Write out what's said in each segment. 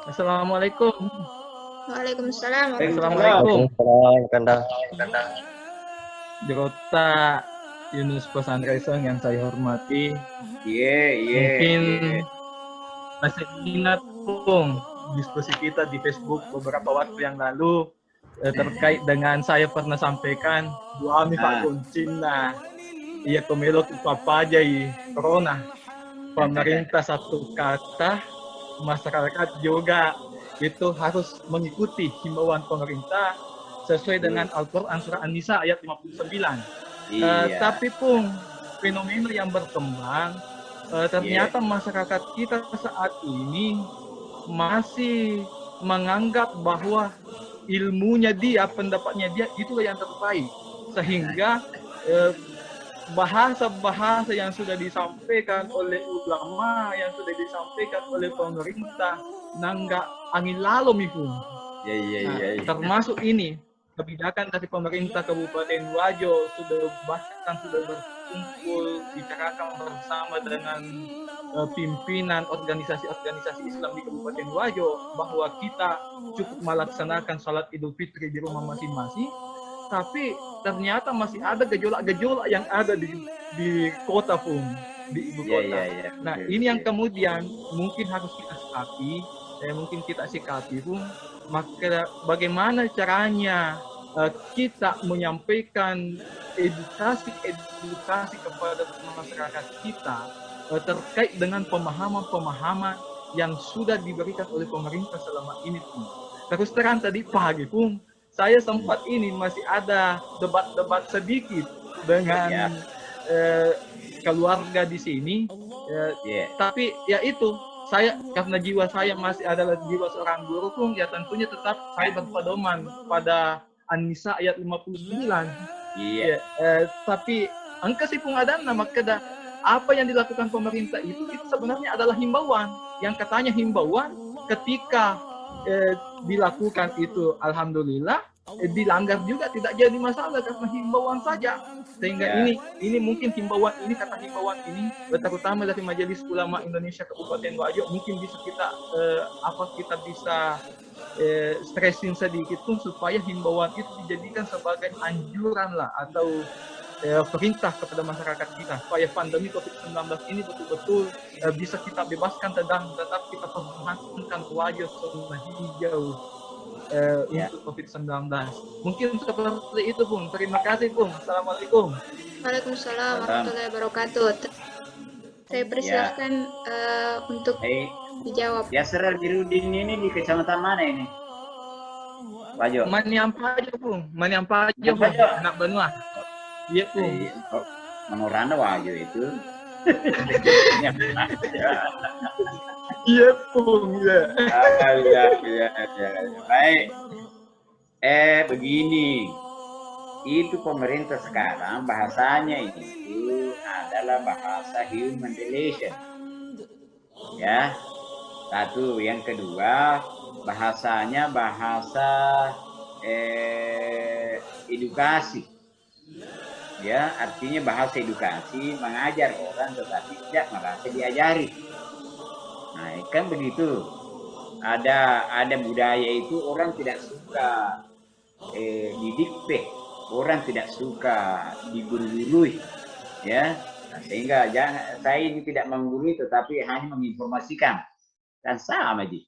Assalamualaikum. Waalaikumsalam warahmatullahi Assalamualaikum. Waalaikumsalam, Kanda. Jogota Yunus Pesantren yang saya hormati. Mungkin Masih ingat Pung diskusi kita di Facebook beberapa waktu yang lalu terkait dengan saya pernah sampaikan Duami Pak Kuncina. Ia pemilu papajai corona. Pemerintah satu kata, masyarakat juga itu harus mengikuti himbauan pemerintah sesuai dengan Al-Quran surah An-Nisa ayat 59. Tapi pun fenomena yang berkembang ternyata masyarakat kita saat ini masih menganggap bahwa ilmunya dia, pendapatnya dia itulah yang terbaik, sehingga bahasa-bahasa yang sudah disampaikan oleh ulama, yang sudah disampaikan oleh pemerintah, nangga angin lalu mifung. Termasuk ini kebijakan dari pemerintah Kabupaten Wajo bahkan sudah berkumpul bicarakan bersama dengan pimpinan organisasi-organisasi Islam di Kabupaten Wajo bahwa kita cukup melaksanakan salat Idul Fitri di rumah masing-masing. Tapi ternyata masih ada gejolak-gejolak yang ada di kota pun, di ibu kota. Nah, ini yang kemudian mungkin harus kita sikapi pun. Maka bagaimana caranya kita menyampaikan edukasi kepada masyarakat kita terkait dengan pemahaman-pemahaman yang sudah diberikan oleh pemerintah selama ini pun. Terus terang tadi pagi pun saya sempat masih ada debat-debat sedikit dengan keluarga di sini, tapi ya itu saya karena jiwa saya masih adalah jiwa seorang guru pun ya tentunya tetap saya berpedoman pada An-Nisa ayat 59. Tapi angka sih pun ada nama keda apa yang dilakukan pemerintah itu sebenarnya adalah himbauan yang katanya himbauan ketika dilakukan itu alhamdulillah dilanggar juga tidak jadi masalah karena himbauan saja, sehingga ini mungkin himbauan ini terutama dari Majelis Ulama Indonesia Kabupaten Wajo mungkin bisa kita kita bisa stressin sedikit pun supaya himbauan itu dijadikan sebagai anjuran lah atau perintah kepada masyarakat kita supaya pandemi COVID-19 ini betul-betul bisa kita bebaskan tetap kita pertahankan Wajo zona hijau untuk COVID-19. Mungkin seperti itu Bung. Terima kasih Bung. Assalamualaikum. Waalaikumsalam warahmatullahi wabarakatuh. Saya persilahkan untuk dijawab. Yasser Al-Birudin ini di kecamatan mana ini? Wajo. Maniampajo Bung. Maniampajo Bung. Nak Benua. Iya Bung. Menorana Wajo itu. Iya Bung. Ya. Baik. Begini. Itu pemerintah sekarang bahasanya itu adalah bahasa human relation. Ya. Satu, yang kedua bahasanya bahasa edukasi. Ya, artinya bahasa edukasi mengajar orang tetapi tidak merasa diajari. Nah, kan begitu. Ada budaya itu orang tidak suka didikte, orang tidak suka digurui, ya. Nah, sehingga saya ini tidak menggurui tetapi hanya menginformasikan. Kan sama Ji.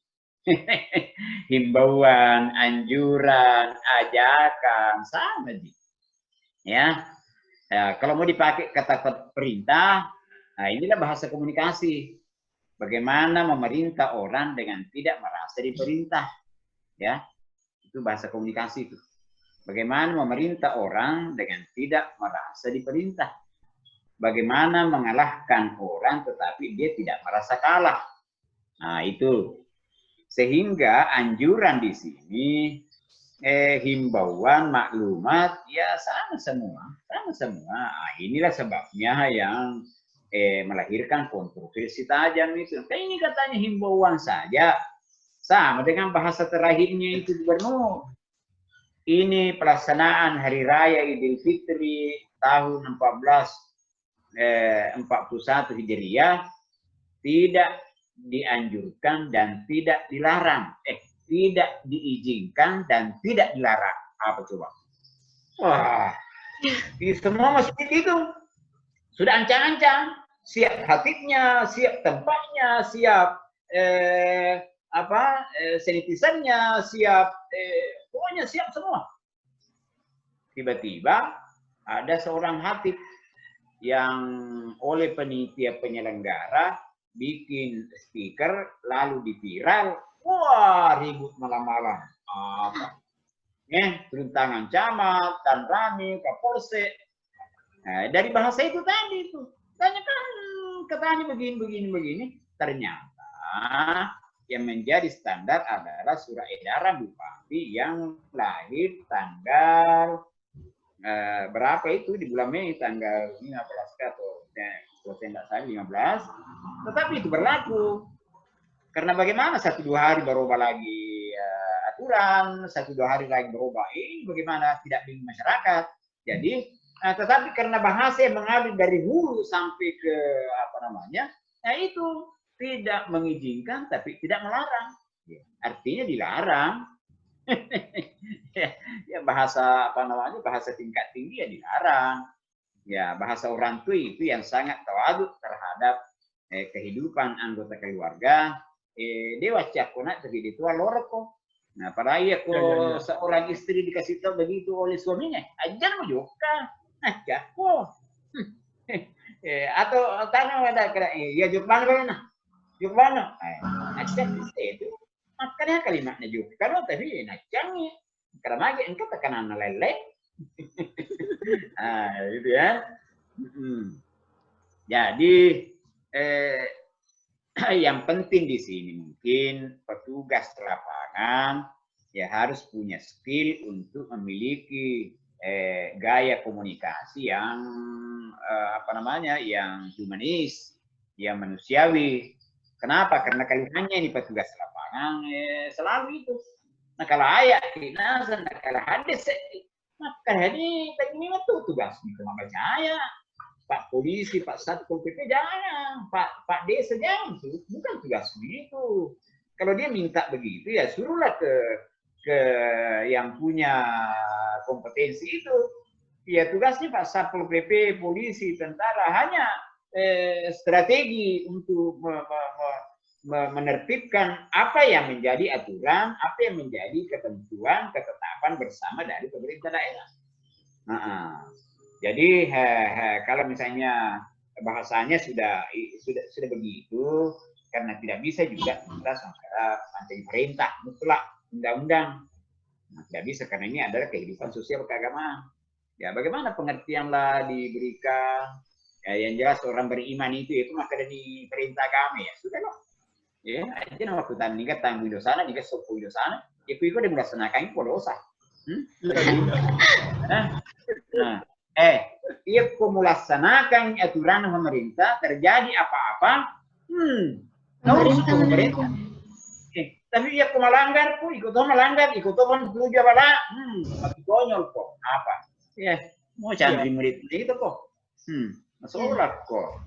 Himbauan, anjuran, ajakan sama Ji. Ya. Nah, kalau mau dipakai kata perintah, nah inilah bahasa komunikasi. Bagaimana memerintah orang dengan tidak merasa diperintah. Ya. Itu bahasa komunikasi itu. Bagaimana memerintah orang dengan tidak merasa diperintah. Bagaimana mengalahkan orang tetapi dia tidak merasa kalah. Nah, itu. Sehingga anjuran di sini himbauan, maklumat, ya sama semua. Nah, inilah sebabnya yang melahirkan kontroversi tajam itu. Ini katanya himbauan saja. Sama dengan bahasa terakhirnya itu gubernur. Ini pelaksanaan Hari Raya Idul Fitri tahun 41 Hijriah tidak dianjurkan dan tidak dilarang. Tidak diizinkan dan tidak dilarang. Apa coba? Wah, di semua masjid itu sudah ancang-ancang, siap khatibnya, siap tempatnya, siap sanitisannya, siap pokoknya siap semua. Tiba-tiba ada seorang khatib yang oleh penitia penyelenggara bikin stiker lalu diviral. Wah, ribut malam-malam. Apa? Turun tangan camat, dan rame, kapolsek. Nah, dari bahasa itu tadi itu. Katanya begini. Ternyata yang menjadi standar adalah surat edaran bupati yang lahir tanggal berapa itu di bulan Mei, tanggal 15 atau kalau saya tidak salah 15. Tetapi itu berlaku. Karena bagaimana 1-2 hari berubah lagi aturan, 1-2 hari lagi berubah ini, bagaimana tidak bingung masyarakat. Jadi, tetapi karena bahasa yang mengalir dari hulu sampai ke itu tidak mengizinkan tapi tidak melarang. Artinya dilarang. Ya bahasa bahasa tingkat tinggi ya dilarang. Ya bahasa orang tua itu yang sangat tawaduk terhadap kehidupan anggota keluarga. Dewa cakona terjadi tua loroko. Nah, pada kalau seorang istri dikasih tahu begitu oleh suaminya, ajar mau juga, jago. Atau tanya ada ya jukmana, ajar itu. Makanya kalimatnya juga, tapi nacangnya. Karena engkau tekanan lele. Gitu ya. Jadi yang penting di sini mungkin petugas lapangan ya harus punya skill untuk memiliki gaya komunikasi yang yang humanis, yang manusiawi. Kenapa? Karena kalimatnya ini petugas lapangan selalu itu. Nah kalau ayat kinasan, kalau hadis, maka ini itu tugas itu percaya. Pak polisi, Pak Satpol PP jangan, Pak Desa jangan, bukan tugas begitu. Kalau dia minta begitu ya suruhlah ke yang punya kompetensi itu. Ya tugasnya Pak Satpol PP, polisi, tentara hanya strategi untuk menertibkan apa yang menjadi aturan, apa yang menjadi ketentuan, ketetapan bersama dari pemerintah daerah. Jadi kalau misalnya bahasanya sudah begitu, karena tidak bisa juga kita sampai perintah mutlak undang-undang. Nah, tidak bisa karena ini adalah kehidupan sosial keagamaan. Ya bagaimana pengertianlah diberikan yang jelas orang beriman itu maka dari perintah kami ya sudah loh. Ya, aja nama kita nikah tanggung di sana, nikah sopo di sana, ya kuiko dia melaksanakan itu dosa. Ia melaksanakan aturan pemerintah, terjadi apa-apa, pemerintah. Tapi ia melanggar, ikut menuju bala, tapi konyol kok, apa? Ya, mau cari murid itu kok, masalah kok.